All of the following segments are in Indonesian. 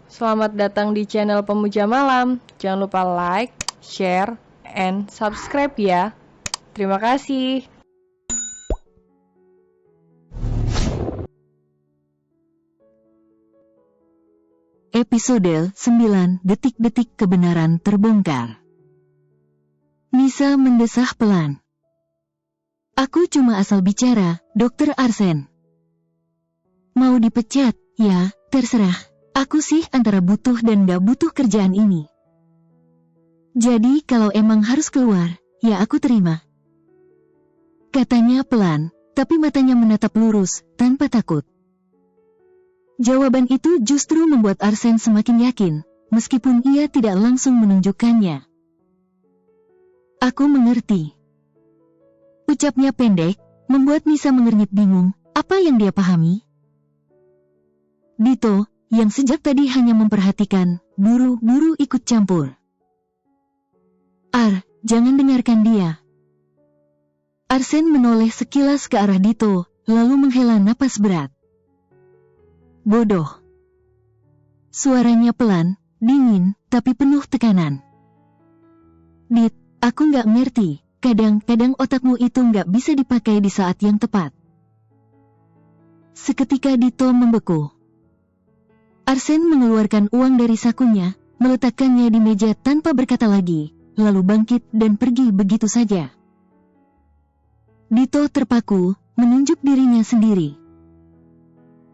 Selamat datang di channel Pemuja Malam. Jangan lupa like, share, and subscribe ya. Terima kasih. Episode 9 Detik-detik kebenaran terbongkar. Nisa mendesah pelan. Aku cuma asal bicara, Dr. Arsen. Mau dipecat, ya, terserah. Aku sih antara butuh dan gak butuh kerjaan ini. Jadi kalau emang harus keluar, ya aku terima. Katanya pelan, tapi matanya menatap lurus, tanpa takut. Jawaban itu justru membuat Arsen semakin yakin, meskipun ia tidak langsung menunjukkannya. Aku mengerti. Ucapnya pendek, membuat Nisa mengernyit bingung, apa yang dia pahami? Dito, yang sejak tadi hanya memperhatikan, buru-buru ikut campur. Jangan dengarkan dia. Arsen menoleh sekilas ke arah Dito, lalu menghela napas berat. Bodoh. Suaranya pelan, dingin, tapi penuh tekanan. Dit, aku nggak ngerti, kadang-kadang otakmu itu nggak bisa dipakai di saat yang tepat. Seketika Dito membeku. Arsen mengeluarkan uang dari sakunya, meletakkannya di meja tanpa berkata lagi, lalu bangkit dan pergi begitu saja. Dito terpaku, menunjuk dirinya sendiri.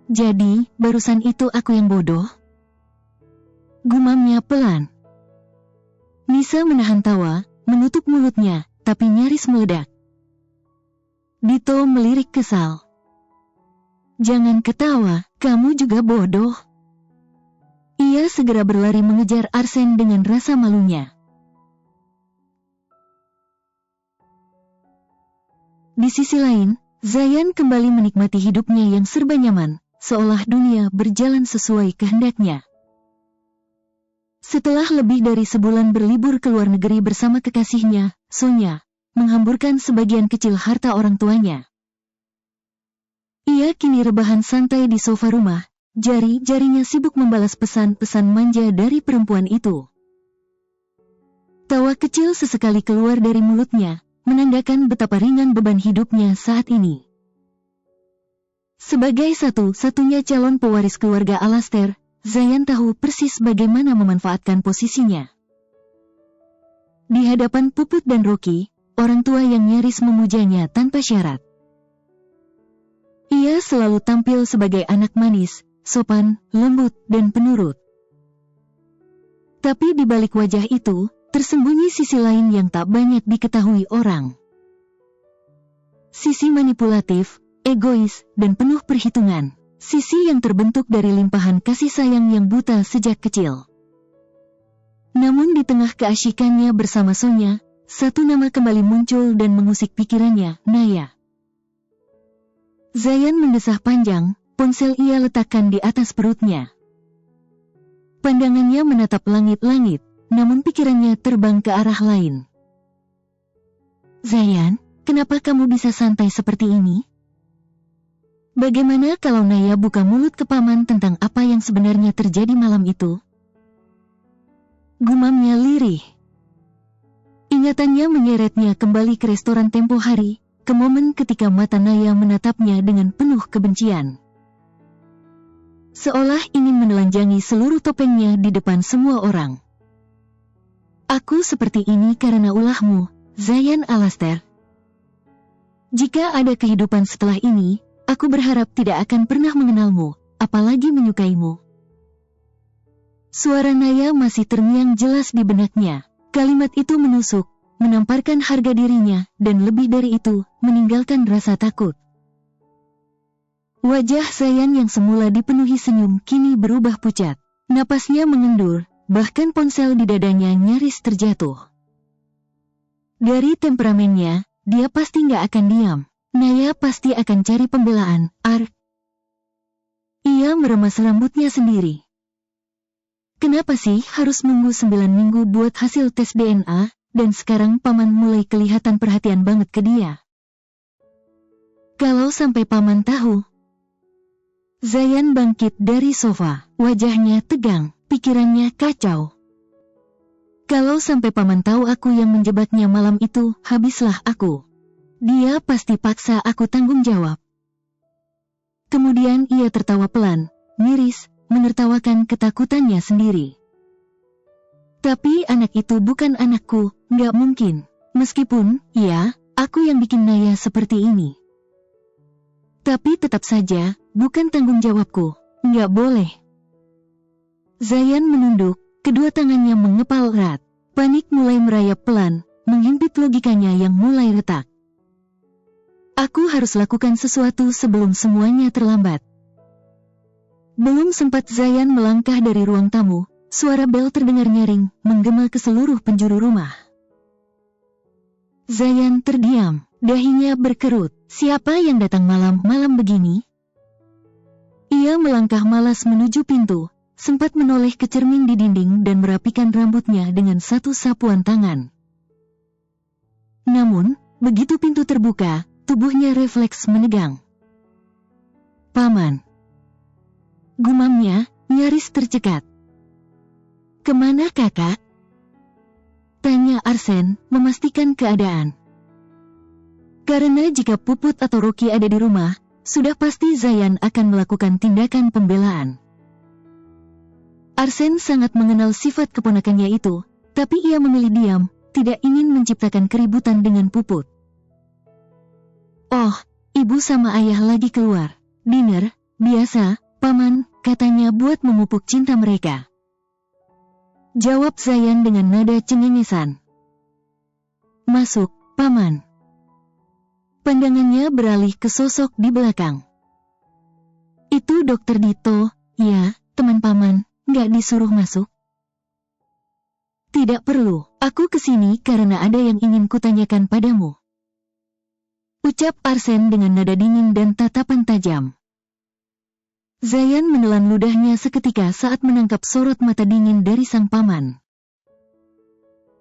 Jadi, barusan itu aku yang bodoh? Gumamnya pelan. Nisa menahan tawa, menutup mulutnya, tapi nyaris meledak. Dito melirik kesal. Jangan ketawa, kamu juga bodoh. Ia segera berlari mengejar Arsen dengan rasa malunya. Di sisi lain, Zayan kembali menikmati hidupnya yang serba nyaman, seolah dunia berjalan sesuai kehendaknya. Setelah lebih dari sebulan berlibur ke luar negeri bersama kekasihnya, Sonya, menghamburkan sebagian kecil harta orang tuanya. Ia kini rebahan santai di sofa rumah, jari-jarinya sibuk membalas pesan-pesan manja dari perempuan itu. Tawa kecil sesekali keluar dari mulutnya, menandakan betapa ringan beban hidupnya saat ini. Sebagai satu-satunya calon pewaris keluarga Alastair, Zayan tahu persis bagaimana memanfaatkan posisinya. Di hadapan Puput dan Rocky, orang tua yang nyaris memujanya tanpa syarat. Ia selalu tampil sebagai anak manis, sopan, lembut, dan penurut. Tapi di balik wajah itu, tersembunyi sisi lain yang tak banyak diketahui orang. Sisi manipulatif, egois, dan penuh perhitungan. Sisi yang terbentuk dari limpahan kasih sayang yang buta sejak kecil. Namun di tengah keasyikannya bersama Sonya, satu nama kembali muncul dan mengusik pikirannya, Naya. Zayan mendesah panjang, ponsel ia letakkan di atas perutnya. Pandangannya menatap langit-langit, namun pikirannya terbang ke arah lain. Zayan, kenapa kamu bisa santai seperti ini? Bagaimana kalau Naya buka mulut ke paman tentang apa yang sebenarnya terjadi malam itu? Gumamnya lirih. Ingatannya menyeretnya kembali ke restoran tempo hari, ke momen ketika mata Naya menatapnya dengan penuh kebencian. Seolah ingin menelanjangi seluruh topengnya di depan semua orang. Aku seperti ini karena ulahmu, Zayan Alastair. Jika ada kehidupan setelah ini, aku berharap tidak akan pernah mengenalmu, apalagi menyukaimu. Suara Naya masih terngiang jelas di benaknya. Kalimat itu menusuk, menamparkan harga dirinya, dan lebih dari itu, meninggalkan rasa takut. Wajah Zayan yang semula dipenuhi senyum kini berubah pucat. Napasnya mengendur, bahkan ponsel di dadanya nyaris terjatuh. Dari temperamennya, dia pasti nggak akan diam. Naya pasti akan cari pembelaan, Ia meremas rambutnya sendiri. Kenapa sih harus nunggu 9 minggu buat hasil tes DNA, dan sekarang paman mulai kelihatan perhatian banget ke dia? Kalau sampai paman tahu, Zayan bangkit dari sofa, wajahnya tegang, pikirannya kacau. Kalau sampai paman tahu aku yang menjebaknya malam itu, habislah aku. Dia pasti paksa aku tanggung jawab. Kemudian ia tertawa pelan, miris, menertawakan ketakutannya sendiri. Tapi anak itu bukan anakku, nggak mungkin. Meskipun, ya, aku yang bikin Naya seperti ini. Tapi tetap saja, bukan tanggung jawabku, nggak boleh. Zayan menunduk, kedua tangannya mengepal erat. Panik mulai merayap pelan, menghimpit logikanya yang mulai retak. Aku harus lakukan sesuatu sebelum semuanya terlambat. Belum sempat Zayan melangkah dari ruang tamu, suara bel terdengar nyaring, menggema ke seluruh penjuru rumah. Zayan terdiam, dahinya berkerut. Siapa yang datang malam-malam begini? Ia melangkah malas menuju pintu, sempat menoleh ke cermin di dinding dan merapikan rambutnya dengan satu sapuan tangan. Namun, begitu pintu terbuka, tubuhnya refleks menegang. Paman. Gumamnya, nyaris tercekat. Kemana kakak? Tanya Arsen, memastikan keadaan. Karena jika Puput atau Rocky ada di rumah, sudah pasti Zayan akan melakukan tindakan pembelaan. Arsen sangat mengenal sifat keponakannya itu, tapi ia memilih diam, tidak ingin menciptakan keributan dengan Puput. Oh, ibu sama ayah lagi keluar. Dinner, biasa, paman, katanya buat memupuk cinta mereka. Jawab Zayan dengan nada cengengesan. Masuk, paman. Pandangannya beralih ke sosok di belakang. Itu Dokter Dito, ya, teman paman, nggak disuruh masuk. Tidak perlu, aku kesini karena ada yang ingin kutanyakan padamu. Ucap Arsen dengan nada dingin dan tatapan tajam. Zayan menelan ludahnya seketika saat menangkap sorot mata dingin dari sang paman.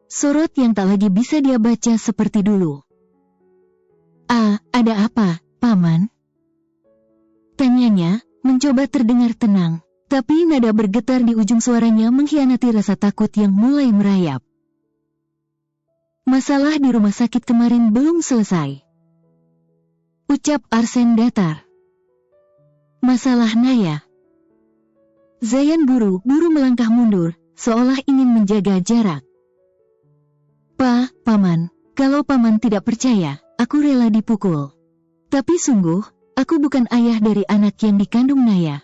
Sorot yang tak lagi bisa dia baca seperti dulu. Ada apa, paman? Tanyanya, mencoba terdengar tenang, tapi nada bergetar di ujung suaranya mengkhianati rasa takut yang mulai merayap. Masalah di rumah sakit kemarin belum selesai. Ucap Arsen datar. Masalah Naya. Zayan buru-buru melangkah mundur, seolah ingin menjaga jarak. Paman, kalau paman tidak percaya, aku rela dipukul. Tapi sungguh, aku bukan ayah dari anak yang dikandung Naya.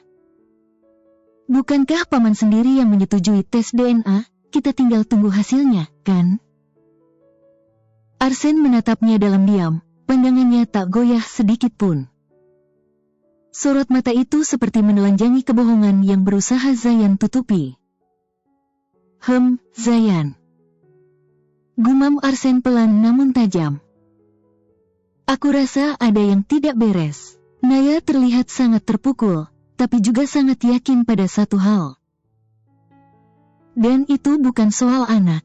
Bukankah paman sendiri yang menyetujui tes DNA? Kita tinggal tunggu hasilnya, kan? Arsen menatapnya dalam diam, pandangannya tak goyah sedikit pun. Sorot mata itu seperti menelanjangi kebohongan yang berusaha Zayan tutupi. Zayan. Gumam Arsen pelan namun tajam. Aku rasa ada yang tidak beres. Naya terlihat sangat terpukul, tapi juga sangat yakin pada satu hal. Dan itu bukan soal anak.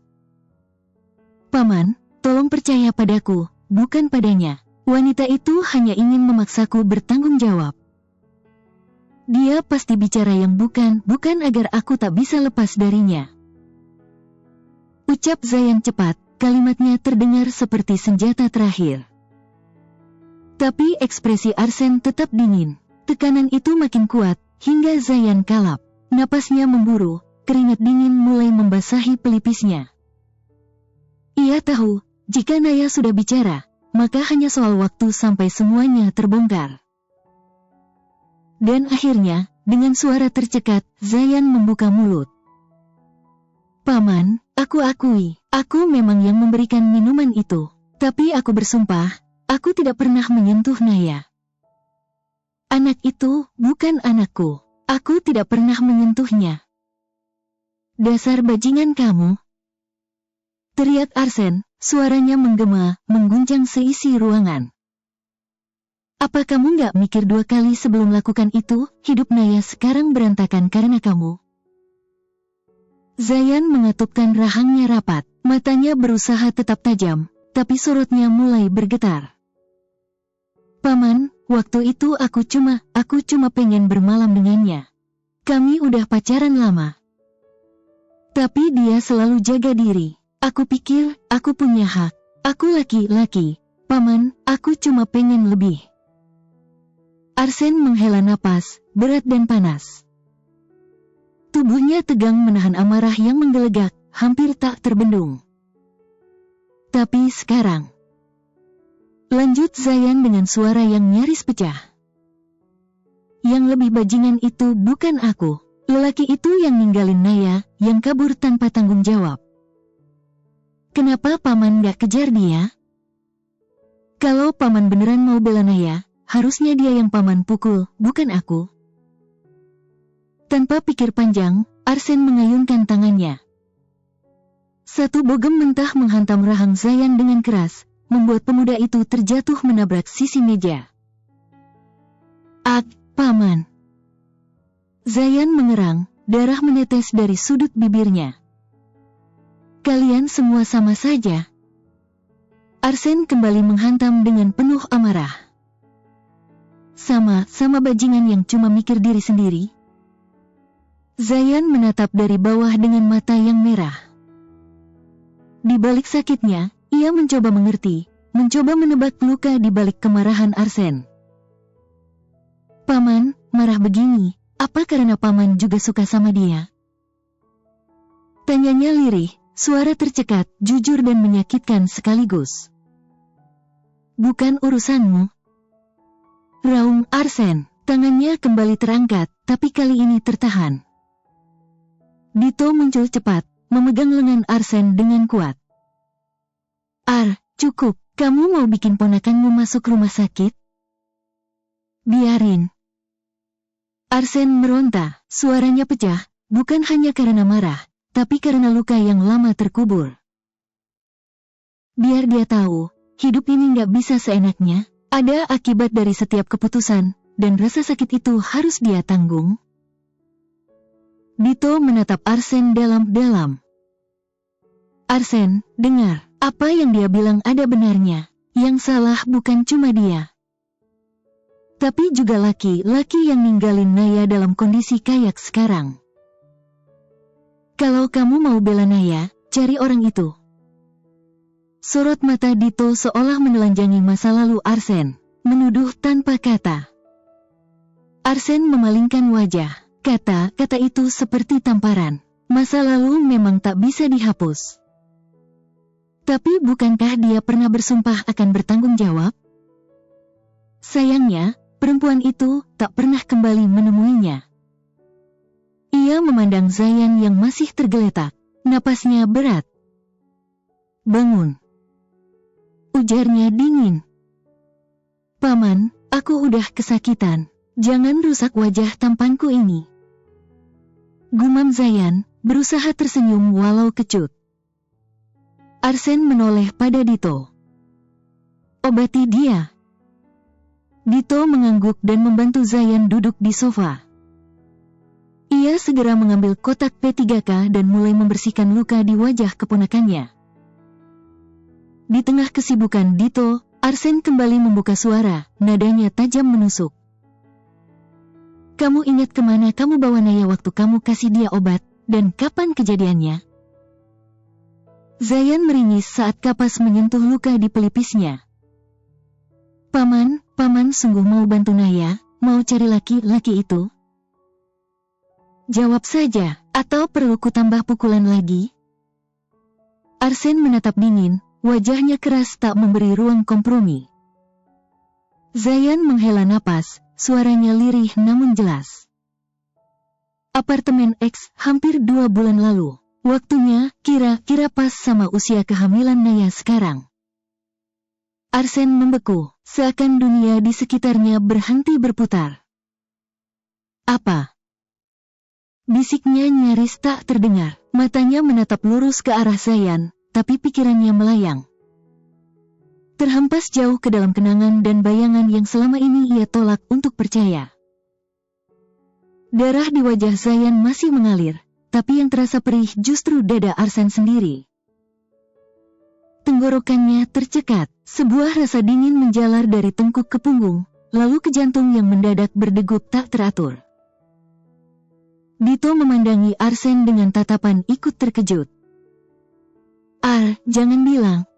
Paman, tolong percaya padaku, bukan padanya. Wanita itu hanya ingin memaksaku bertanggung jawab. Dia pasti bicara yang bukan agar aku tak bisa lepas darinya. Ucap Zayan cepat, kalimatnya terdengar seperti senjata terakhir. Tapi ekspresi Arsen tetap dingin. Tekanan itu makin kuat, hingga Zayan kalap. Napasnya memburu, keringat dingin mulai membasahi pelipisnya. Ia tahu, jika Naya sudah bicara, maka hanya soal waktu sampai semuanya terbongkar. Dan akhirnya, dengan suara tercekat, Zayan membuka mulut. Paman, aku akui, aku memang yang memberikan minuman itu. Tapi aku bersumpah, aku tidak pernah menyentuh Naya. Anak itu bukan anakku. Aku tidak pernah menyentuhnya. Dasar bajingan kamu. Teriak Arsen, suaranya menggema, mengguncang seisi ruangan. Apa kamu nggak mikir dua kali sebelum lakukan itu? Hidup Naya sekarang berantakan karena kamu. Zayan mengatupkan rahangnya rapat, matanya berusaha tetap tajam, tapi sorotnya mulai bergetar. Paman, waktu itu aku cuma pengen bermalam dengannya. Kami udah pacaran lama. Tapi dia selalu jaga diri. Aku pikir, aku punya hak. Aku laki-laki. Paman, aku cuma pengen lebih. Arsen menghela napas, berat dan panas. Tubuhnya tegang menahan amarah yang menggelegak, hampir tak terbendung. Tapi sekarang, lanjut Zayan dengan suara yang nyaris pecah. Yang lebih bajingan itu bukan aku. Lelaki itu yang ninggalin Naya, yang kabur tanpa tanggung jawab. Kenapa paman gak kejar dia? Kalau paman beneran mau bela Naya, harusnya dia yang paman pukul, bukan aku. Tanpa pikir panjang, Arsen mengayunkan tangannya. Satu bogem mentah menghantam rahang Zayan dengan keras, membuat pemuda itu terjatuh menabrak sisi meja. Paman. Zayan mengerang, darah menetes dari sudut bibirnya. Kalian semua sama saja. Arsen kembali menghantam dengan penuh amarah. Sama bajingan yang cuma mikir diri sendiri. Zayan menatap dari bawah dengan mata yang merah. Di balik sakitnya, ia mencoba mengerti, mencoba menebak luka di balik kemarahan Arsen. Paman, marah begini, apa karena paman juga suka sama dia? Tanyanya lirih, suara tercekat, jujur dan menyakitkan sekaligus. Bukan urusanmu. Raung Arsen, tangannya kembali terangkat, tapi kali ini tertahan. Dito muncul cepat, memegang lengan Arsen dengan kuat. Cukup, kamu mau bikin ponakanmu masuk rumah sakit? Biarin. Arsen meronta, suaranya pecah, bukan hanya karena marah, tapi karena luka yang lama terkubur. Biar dia tahu, hidup ini gak bisa seenaknya, ada akibat dari setiap keputusan, dan rasa sakit itu harus dia tanggung. Dito menatap Arsen dalam-dalam. Arsen, dengar, apa yang dia bilang ada benarnya, yang salah bukan cuma dia. Tapi juga laki-laki yang ninggalin Naya dalam kondisi kayak sekarang. Kalau kamu mau bela Naya, cari orang itu. Sorot mata Dito seolah menelanjangi masa lalu Arsen, menuduh tanpa kata. Arsen memalingkan wajah, kata-kata itu seperti tamparan. Masa lalu memang tak bisa dihapus. Tapi bukankah dia pernah bersumpah akan bertanggung jawab? Sayangnya, perempuan itu tak pernah kembali menemuinya. Ia memandang Zayan yang masih tergeletak, napasnya berat. Bangun. Ujarnya dingin. Paman, aku udah kesakitan. Jangan rusak wajah tampanku ini. Gumam Zayan, berusaha tersenyum walau kecut. Arsen menoleh pada Dito. Obati dia. Dito mengangguk dan membantu Zayan duduk di sofa. Ia segera mengambil kotak P3K dan mulai membersihkan luka di wajah keponakannya. Di tengah kesibukan Dito, Arsen kembali membuka suara, nadanya tajam menusuk. Kamu ingat kemana kamu bawa Naya waktu kamu kasih dia obat, dan kapan kejadiannya? Zayan meringis saat kapas menyentuh luka di pelipisnya. Paman sungguh mau bantu Naya, mau cari laki-laki itu? Jawab saja, atau perlu kutambah pukulan lagi? Arsen menatap dingin, wajahnya keras tak memberi ruang kompromi. Zayan menghela napas, suaranya lirih namun jelas. Apartemen X hampir 2 bulan lalu. Waktunya kira-kira pas sama usia kehamilan Naya sekarang. Arsen membeku, seakan dunia di sekitarnya berhenti berputar. Apa? Bisiknya nyaris tak terdengar, matanya menatap lurus ke arah Zayan, tapi pikirannya melayang. Terhempas jauh ke dalam kenangan dan bayangan yang selama ini ia tolak untuk percaya. Darah di wajah Zayan masih mengalir, tapi yang terasa perih justru dada Arsen sendiri. Tenggorokannya tercekat, sebuah rasa dingin menjalar dari tengkuk ke punggung, lalu ke jantung yang mendadak berdegup tak teratur. Dito memandangi Arsen dengan tatapan ikut terkejut. Jangan bilang.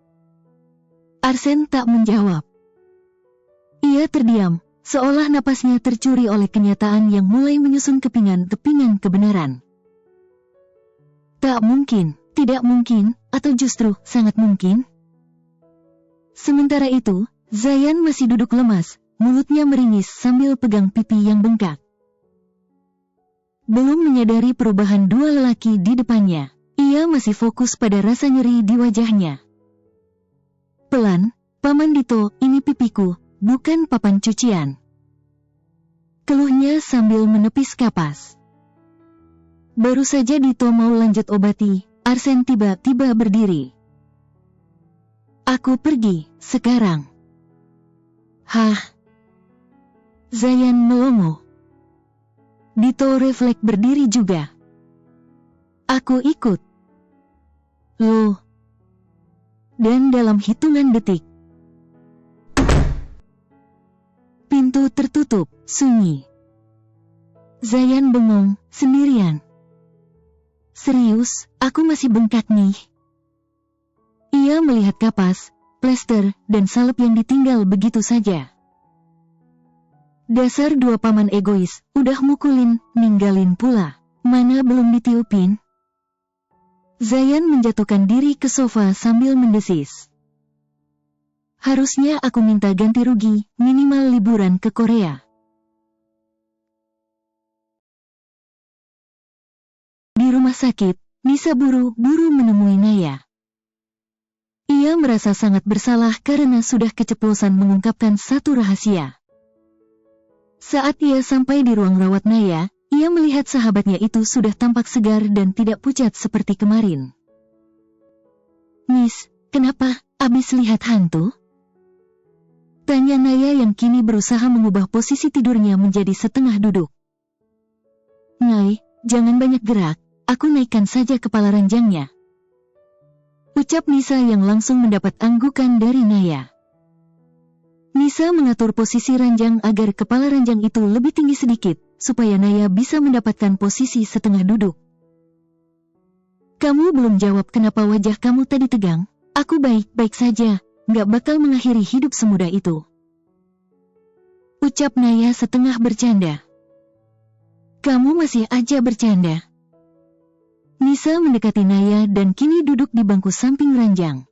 Arsen tak menjawab. Ia terdiam, seolah napasnya tercuri oleh kenyataan yang mulai menyusun kepingan-kepingan kebenaran. Tak mungkin, tidak mungkin, atau justru sangat mungkin? Sementara itu, Zayan masih duduk lemas, mulutnya meringis sambil pegang pipi yang bengkak. Belum menyadari perubahan dua lelaki di depannya, ia masih fokus pada rasa nyeri di wajahnya. Pelan, Paman Dito, ini pipiku, bukan papan cucian. Keluhnya sambil menepis kapas. Baru saja Dito mau lanjut obati, Arsen tiba-tiba berdiri. Aku pergi, sekarang. Hah? Zayan melongo. Dito refleks berdiri juga. Aku ikut. Loh. Dan dalam hitungan detik, pintu tertutup, sunyi. Zayan bengong, sendirian. Serius, aku masih bengkak nih. Ia melihat kapas, plester, dan salep yang ditinggal begitu saja. Dasar dua paman egois, udah mukulin, ninggalin pula. Mana belum ditiupin? Zayan menjatuhkan diri ke sofa sambil mendesis. Harusnya aku minta ganti rugi, minimal liburan ke Korea. Di rumah sakit, Nisa buru-buru menemui Naya. Ia merasa sangat bersalah karena sudah keceplosan mengungkapkan satu rahasia. Saat ia sampai di ruang rawat Naya, ia melihat sahabatnya itu sudah tampak segar dan tidak pucat seperti kemarin. Nis, kenapa? Abis lihat hantu? Tanya Naya yang kini berusaha mengubah posisi tidurnya menjadi setengah duduk. Ngai, jangan banyak gerak, aku naikkan saja kepala ranjangnya. Ucap Nisa yang langsung mendapat anggukan dari Naya. Nisa mengatur posisi ranjang agar kepala ranjang itu lebih tinggi sedikit, supaya Naya bisa mendapatkan posisi setengah duduk. Kamu belum jawab kenapa wajah kamu tadi tegang? Aku baik-baik saja, nggak bakal mengakhiri hidup semudah itu. Ucap Naya setengah bercanda. Kamu masih aja bercanda. Nisa mendekati Naya dan kini duduk di bangku samping ranjang.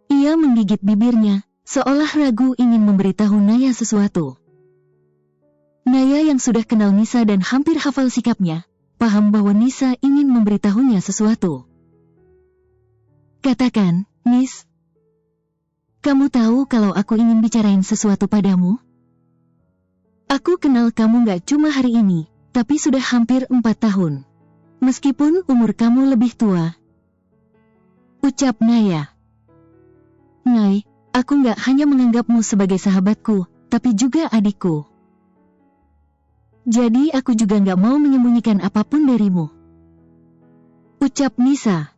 Ia menggigit bibirnya, seolah ragu ingin memberitahu Naya sesuatu. Naya yang sudah kenal Nisa dan hampir hafal sikapnya, paham bahwa Nisa ingin memberitahunya sesuatu. Katakan, Nis. Kamu tahu kalau aku ingin bicarain sesuatu padamu? Aku kenal kamu gak cuma hari ini, tapi sudah hampir 4 tahun. Meskipun umur kamu lebih tua. Ucap Naya. Ngai, aku gak hanya menganggapmu sebagai sahabatku, tapi juga adikku. Jadi aku juga gak mau menyembunyikan apapun darimu. Ucap Nisa.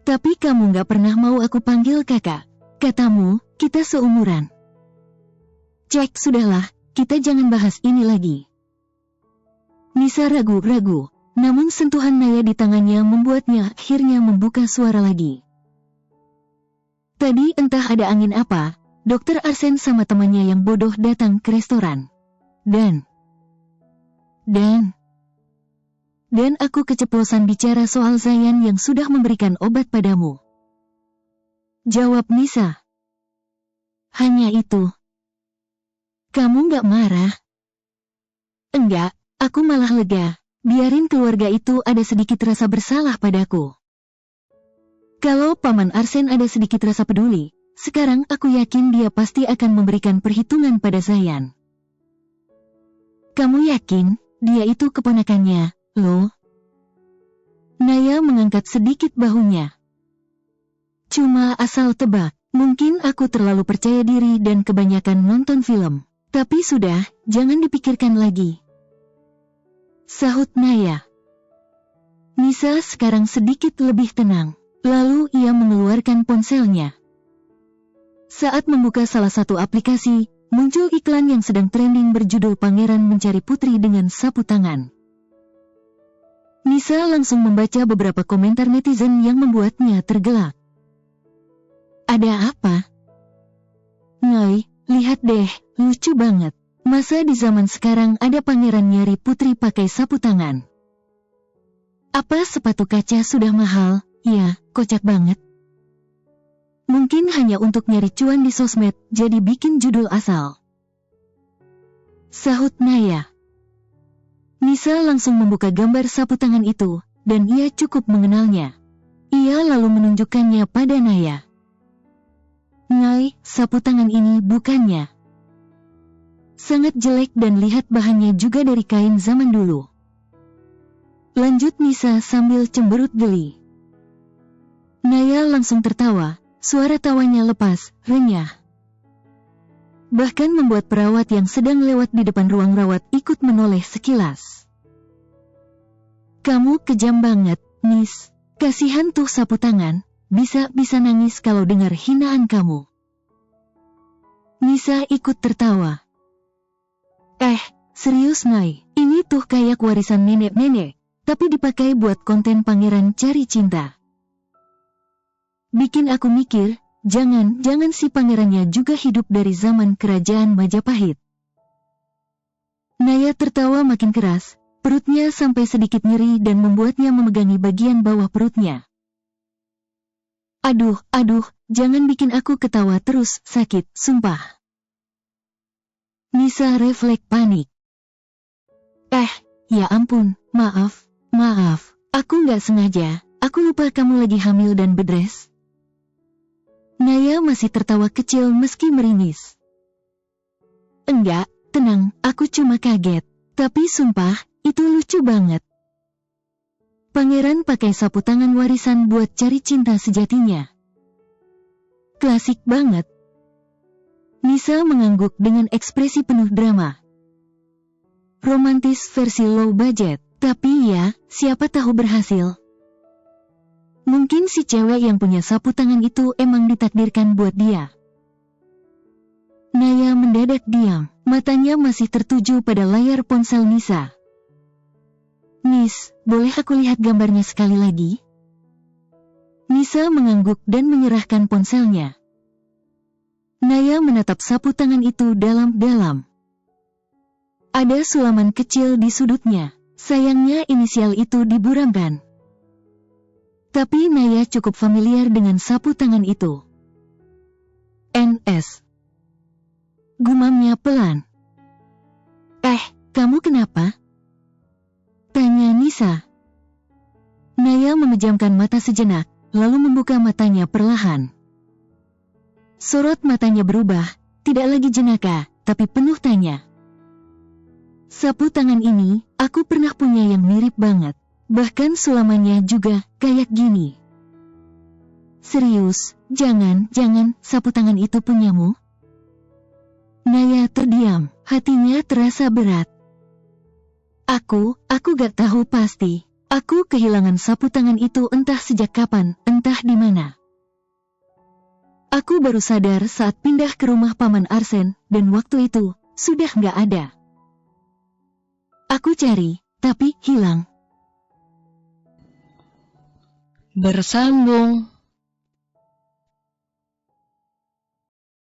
Tapi kamu gak pernah mau aku panggil kakak. Katamu, kita seumuran. Cek, sudahlah, kita jangan bahas ini lagi. Nisa ragu-ragu, namun sentuhan Naya di tangannya membuatnya akhirnya membuka suara lagi. Tadi entah ada angin apa, Dr. Arsen sama temannya yang bodoh datang ke restoran. Dan aku keceplosan bicara soal Zayan yang sudah memberikan obat padamu. Jawab Nisa. Hanya itu. Kamu gak marah? Enggak, aku malah lega. Biarin keluarga itu ada sedikit rasa bersalah padaku. Kalau Paman Arsen ada sedikit rasa peduli, sekarang aku yakin dia pasti akan memberikan perhitungan pada Zayan. Kamu yakin, dia itu keponakannya, loh? Naya mengangkat sedikit bahunya. Cuma asal tebak, mungkin aku terlalu percaya diri dan kebanyakan nonton film. Tapi sudah, jangan dipikirkan lagi. Sahut Naya. Nisa sekarang sedikit lebih tenang. Lalu ia mengeluarkan ponselnya. Saat membuka salah satu aplikasi, muncul iklan yang sedang trending berjudul Pangeran Mencari Putri dengan Sapu Tangan. Nisa langsung membaca beberapa komentar netizen yang membuatnya tergelak. Ada apa? Ngai, lihat deh, lucu banget. Masa di zaman sekarang ada pangeran nyari putri pakai sapu tangan? Apa sepatu kaca sudah mahal? Ya, kocak banget. Mungkin hanya untuk nyari cuan di sosmed, jadi bikin judul asal. Sahut Naya. Nisa langsung membuka gambar sapu tangan itu, dan ia cukup mengenalnya. Ia lalu menunjukkannya pada Naya. Ngai, sapu tangan ini bukannya. Sangat jelek dan lihat bahannya juga dari kain zaman dulu. Lanjut Nisa sambil cemberut geli. Naya langsung tertawa, suara tawanya lepas, renyah. Bahkan membuat perawat yang sedang lewat di depan ruang rawat ikut menoleh sekilas. Kamu kejam banget, Nis. Kasihan tuh sapu tangan, bisa nangis kalau dengar hinaan kamu. Nisa ikut tertawa. Serius Ngai, ini tuh kayak warisan nenek-nenek, tapi dipakai buat konten pangeran cari cinta. Bikin aku mikir, jangan si pangerannya juga hidup dari zaman kerajaan Majapahit. Naya tertawa makin keras, perutnya sampai sedikit nyeri dan membuatnya memegangi bagian bawah perutnya. Aduh, jangan bikin aku ketawa terus, sakit, sumpah. Nisa refleks panik. Ya ampun, maaf, aku nggak sengaja, aku lupa kamu lagi hamil dan bedres. Naya masih tertawa kecil meski meringis. Enggak, tenang, aku cuma kaget, tapi sumpah, itu lucu banget. Pangeran pakai sapu tangan warisan buat cari cinta sejatinya. Klasik banget. Nisa mengangguk dengan ekspresi penuh drama. Romantis versi low budget, tapi ya, siapa tahu berhasil. Mungkin si cewek yang punya sapu tangan itu emang ditakdirkan buat dia. Naya mendadak diam, matanya masih tertuju pada layar ponsel Nisa. Nis, boleh aku lihat gambarnya sekali lagi? Nisa mengangguk dan menyerahkan ponselnya. Naya menatap sapu tangan itu dalam-dalam. Ada sulaman kecil di sudutnya, sayangnya inisial itu diburamkan. Tapi Naya cukup familiar dengan sapu tangan itu. NS. Gumamnya pelan. Kamu kenapa? Tanya Nisa. Naya memejamkan mata sejenak, lalu membuka matanya perlahan. Sorot matanya berubah, tidak lagi jenaka, tapi penuh tanya. Sapu tangan ini, aku pernah punya yang mirip banget. Bahkan sulamannya juga, kayak gini. Serius, jangan, sapu tangan itu punyamu? Naya terdiam, hatinya terasa berat. Aku gak tahu pasti. Aku kehilangan sapu tangan itu entah sejak kapan, entah di mana. Aku baru sadar saat pindah ke rumah Paman Arsen, dan waktu itu, sudah gak ada. Aku cari, tapi hilang. Bersambung.